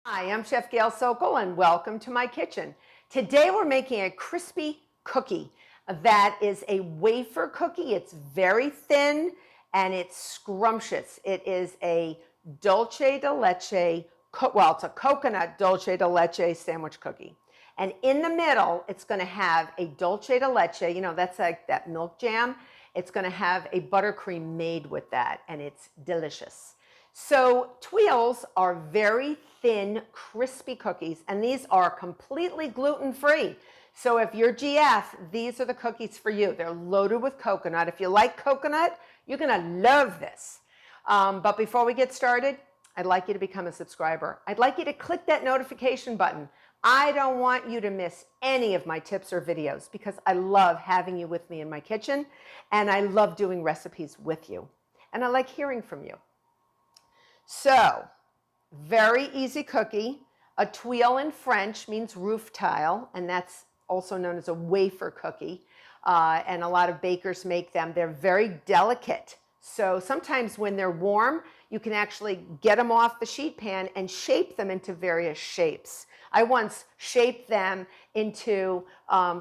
Hi, I'm Chef Gail Sokol and welcome to my kitchen. Today we're making a crispy cookie that is a wafer cookie. It's very thin and it's scrumptious. It is a dulce de leche, it's a coconut dulce de leche sandwich cookie. And in the middle, it's going to have a dulce de leche, that's like that milk jam. It's going to have a buttercream made with that, and it's delicious. So Tweels are very thin, crispy cookies, and these are completely gluten-free. So if you're GF, these are the cookies for you. They're loaded with coconut. If you like coconut, you're gonna love this. But before we get started, I'd like you to become a subscriber. I'd like you to click that notification button. I don't want you to miss any of my tips or videos because I love having you with me in my kitchen, and I love doing recipes with you, and I like hearing from you. So, very easy cookie. A tuile in French means roof tile, and that's also known as a wafer cookie. And a lot of bakers make them. They're very delicate. So sometimes when they're warm, you can actually get them off the sheet pan and shape them into various shapes. I once shaped them into,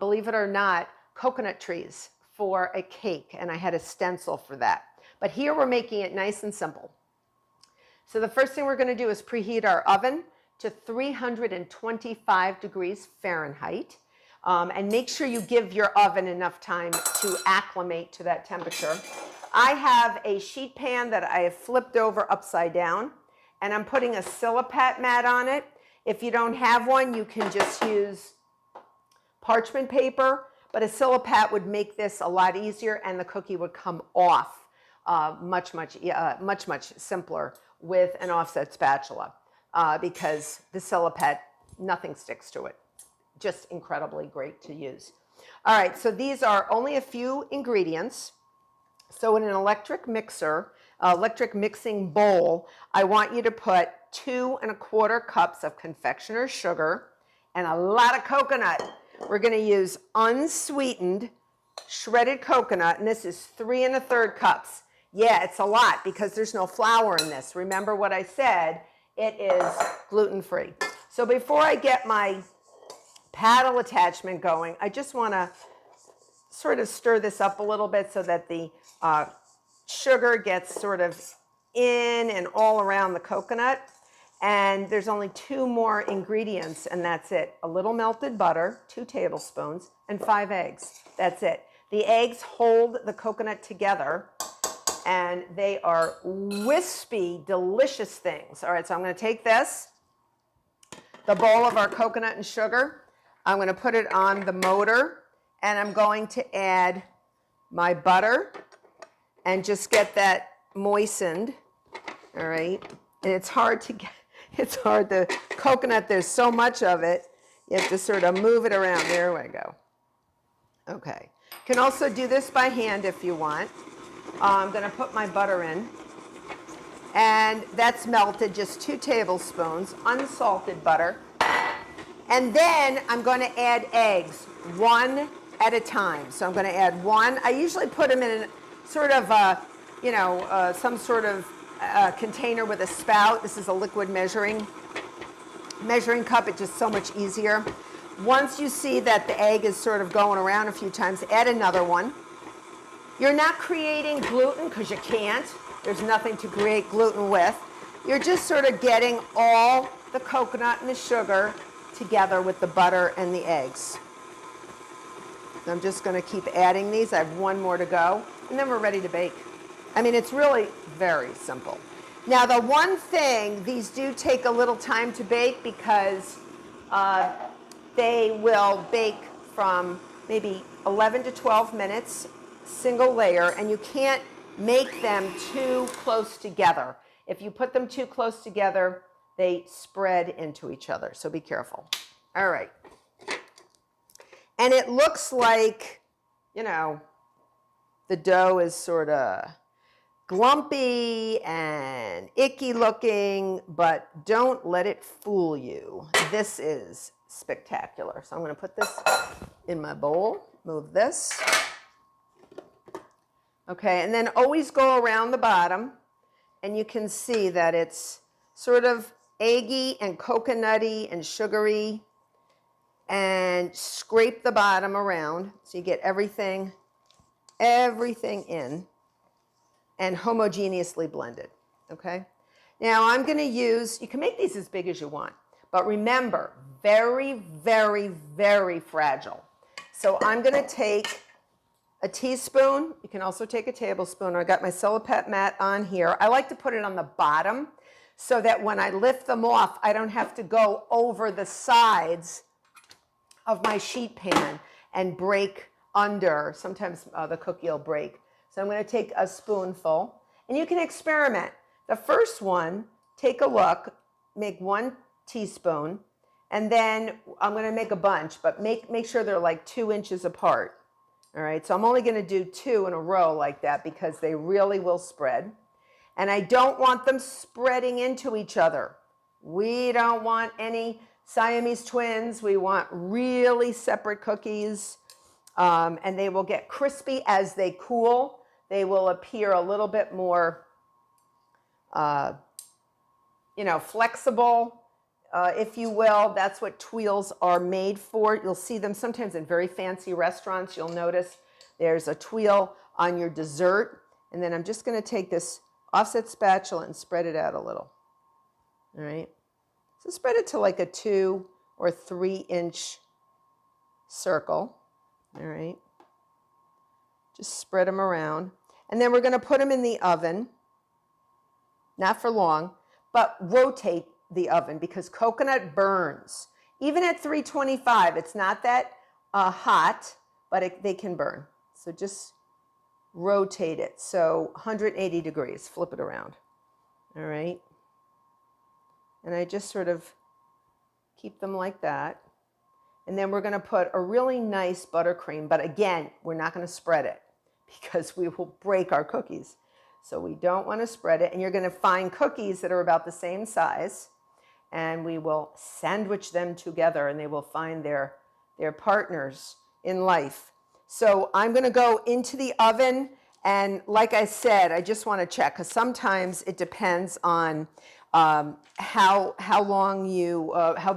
believe it or not, coconut trees for a cake, and I had a stencil for that. But here we're making it nice and simple. So the first thing we're going to do is preheat our oven to 325 degrees Fahrenheit. And make sure you give your oven enough time to acclimate to that temperature. I have a sheet pan that I have flipped over upside down, and I'm putting a Silipat mat on it. If you don't have one, you can just use parchment paper, but a Silipat would make this a lot easier, and the cookie would come off much simpler with an offset spatula because the Silipat, nothing sticks to it. Just incredibly great to use. All right, so these are only a few ingredients. So in an electric mixer, electric mixing bowl, I want you to put 2 1/4 cups of confectioner's sugar and a lot of coconut. We're going to use unsweetened shredded coconut, and this is 3 1/3 cups. Yeah, it's a lot because there's no flour in this. Remember what I said, it is gluten-free. So before I get my paddle attachment going, I just want to sort of stir this up a little bit so that the sugar gets sort of in and all around the coconut. And there's only 2 more ingredients, and that's it. A little melted butter, 2 tablespoons, and 5 eggs. That's it. The eggs hold the coconut together, and they are wispy, delicious things. All right, so I'm going to take this, the bowl of our coconut and sugar. I'm going to put it on the motor, and I'm going to add my butter and just get that moistened. All right, and it's hard to get, the coconut, there's so much of it, you have to sort of move it around. There we go. Okay, you can also do this by hand if you want. I'm going to put my butter in, and that's melted, just 2 tablespoons, unsalted butter. And then I'm going to add eggs, 1 at a time. So I'm going to add 1. I usually put them in sort of, some sort of container with a spout. This is a liquid measuring cup. It's just so much easier. Once you see that the egg is sort of going around a few times, add another one. You're not creating gluten because you can't. There's nothing to create gluten with. You're just sort of getting all the coconut and the sugar together with the butter and the eggs. I'm just going to keep adding these. I have 1 more to go, and then we're ready to bake. I mean, it's really very simple. Now, the one thing, these do take a little time to bake because they will bake from maybe 11 to 12 minutes, single layer, and you can't make them too close together. If you put them too close together, they spread into each other, so be careful. All right. And it looks like, the dough is sort of glumpy and icky looking, but don't let it fool you. This is spectacular. So I'm going to put this in my bowl, move this. Okay, and then always go around the bottom, and you can see that it's sort of eggy and coconutty and sugary, and scrape the bottom around so you get everything in and homogeneously blended, okay? Now I'm gonna use, you can make these as big as you want, but remember, very, very, very fragile. So I'm gonna take a teaspoon, you can also take a tablespoon. I got my Silhouette mat on here. I like to put it on the bottom so that when I lift them off, I don't have to go over the sides of my sheet pan and break under. Sometimes the cookie will break. So I'm gonna take a spoonful, and you can experiment. The first one, take a look, make 1 teaspoon, and then I'm gonna make a bunch, but make sure they're like 2 inches apart. All right, so I'm only gonna do 2 in a row like that because they really will spread. And I don't want them spreading into each other. We don't want any Siamese twins. We want really separate cookies. And they will get crispy as they cool. They will appear a little bit more, flexible, if you will. That's what tuiles are made for. You'll see them sometimes in very fancy restaurants. You'll notice there's a tuile on your dessert. And then I'm just going to take this offset spatula and spread it out a little. All right. So spread it to like a 2 or 3 inch circle. All right. Just spread them around. And then we're going to put them in the oven. Not for long, but rotate the oven because coconut burns. Even at 325, it's not that hot, but they can burn. So just rotate it. So 180 degrees, flip it around. All right. And I just sort of keep them like that. And then we're going to put a really nice buttercream, but again, we're not going to spread it because we will break our cookies. So we don't want to spread it. And you're going to find cookies that are about the same size, and we will sandwich them together, and they will find their partners in life. So I'm going to go into the oven, and like I said, I just want to check because sometimes it depends on how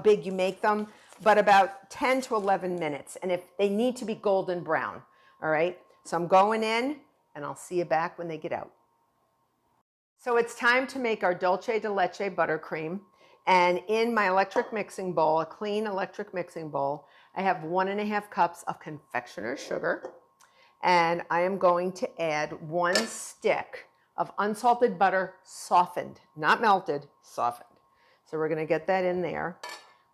big you make them, but about 10 to 11 minutes, and if they need to be golden brown. All right. So I'm going in, and I'll see you back when they get out. So it's time to make our Dulce de Leche buttercream. And in my electric mixing bowl, a clean electric mixing bowl, I have 1½ cups of confectioner's sugar. And I am going to add 1 stick of unsalted butter, softened, not melted, softened. So we're going to get that in there.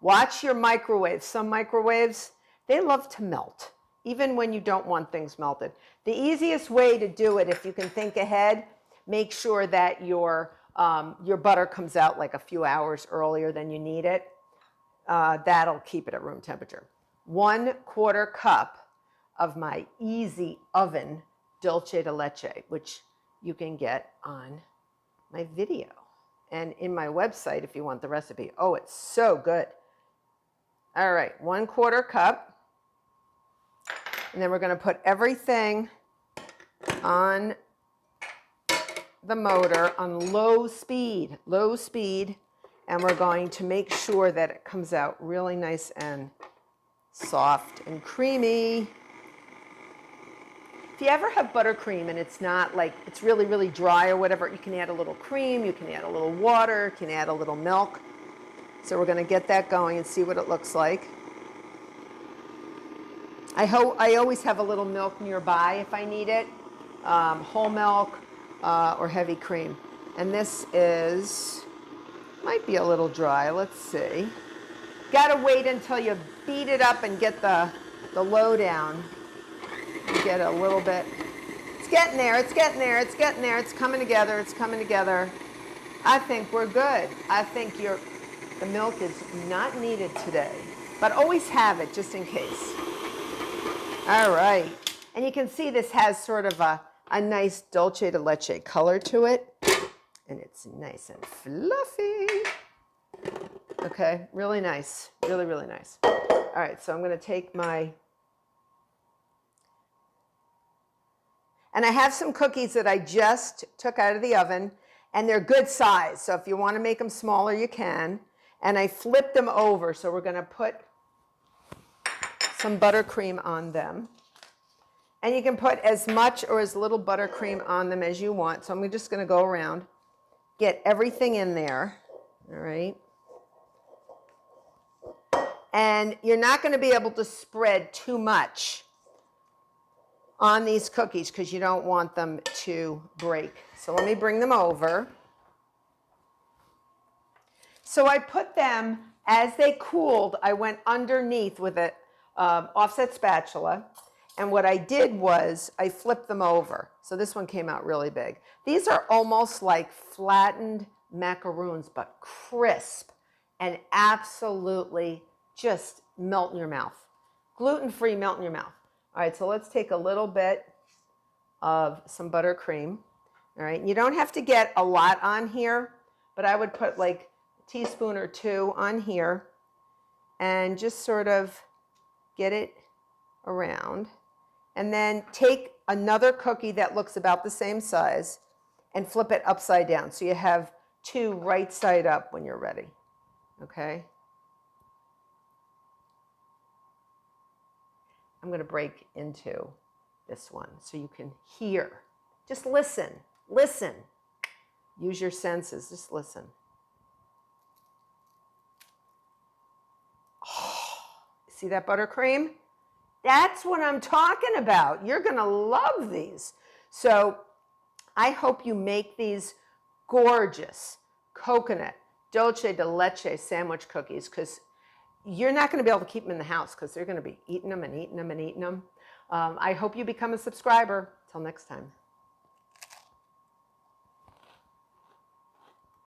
Watch your microwave. Some microwaves, they love to melt, even when you don't want things melted. The easiest way to do it, if you can think ahead, make sure that your butter comes out like a few hours earlier than you need it. That'll keep it at room temperature. 1/4 cup of my easy oven Dulce de Leche, which you can get on my video and in my website if you want the recipe. Oh, it's so good. All right, 1/4 cup. And then we're going to put everything on the motor on low speed, and we're going to make sure that it comes out really nice and soft and creamy. If you ever have buttercream and it's not like, it's really, really dry or whatever, you can add a little cream, you can add a little water, you can add a little milk. So we're going to get that going and see what it looks like. I always have a little milk nearby if I need it, whole milk or heavy cream. And this might be a little dry. Let's see. Got to wait until you beat it up and get the lowdown. You get a little bit. It's getting there. It's getting there. It's getting there. It's coming together. It's coming together. I think we're good. I think the milk is not needed today, but always have it just in case. All right. And you can see this has sort of a nice Dulce de Leche color to it. And it's nice and fluffy. Okay, really nice. Really, really nice. All right, so I'm going to take and I have some cookies that I just took out of the oven, And they're good size, so if you want to make them smaller, you can. And I flipped them over, so we're going to put some buttercream on them. And you can put as much or as little buttercream on them as you want. So I'm just going to go around, get everything in there, all right? And you're not going to be able to spread too much on these cookies because you don't want them to break. So let me bring them over. So I put them, as they cooled, I went underneath with an offset spatula. And what I did was I flipped them over. So this one came out really big. These are almost like flattened macaroons, but crisp and absolutely just melt in your mouth. Gluten-free, melt in your mouth. All right, so let's take a little bit of some buttercream. All right, you don't have to get a lot on here, but I would put like a teaspoon or two on here and just sort of get it around. And then take another cookie that looks about the same size and flip it upside down. So you have two right side up when you're ready, okay? I'm going to break into this one so you can hear. Just listen, listen. Use your senses, just listen. Oh, see that buttercream? That's what I'm talking about. You're going to love these. So I hope you make these gorgeous coconut Dulce de Leche sandwich cookies because you're not going to be able to keep them in the house because they're going to be eating them and eating them and eating them. I hope you become a subscriber. Till next time.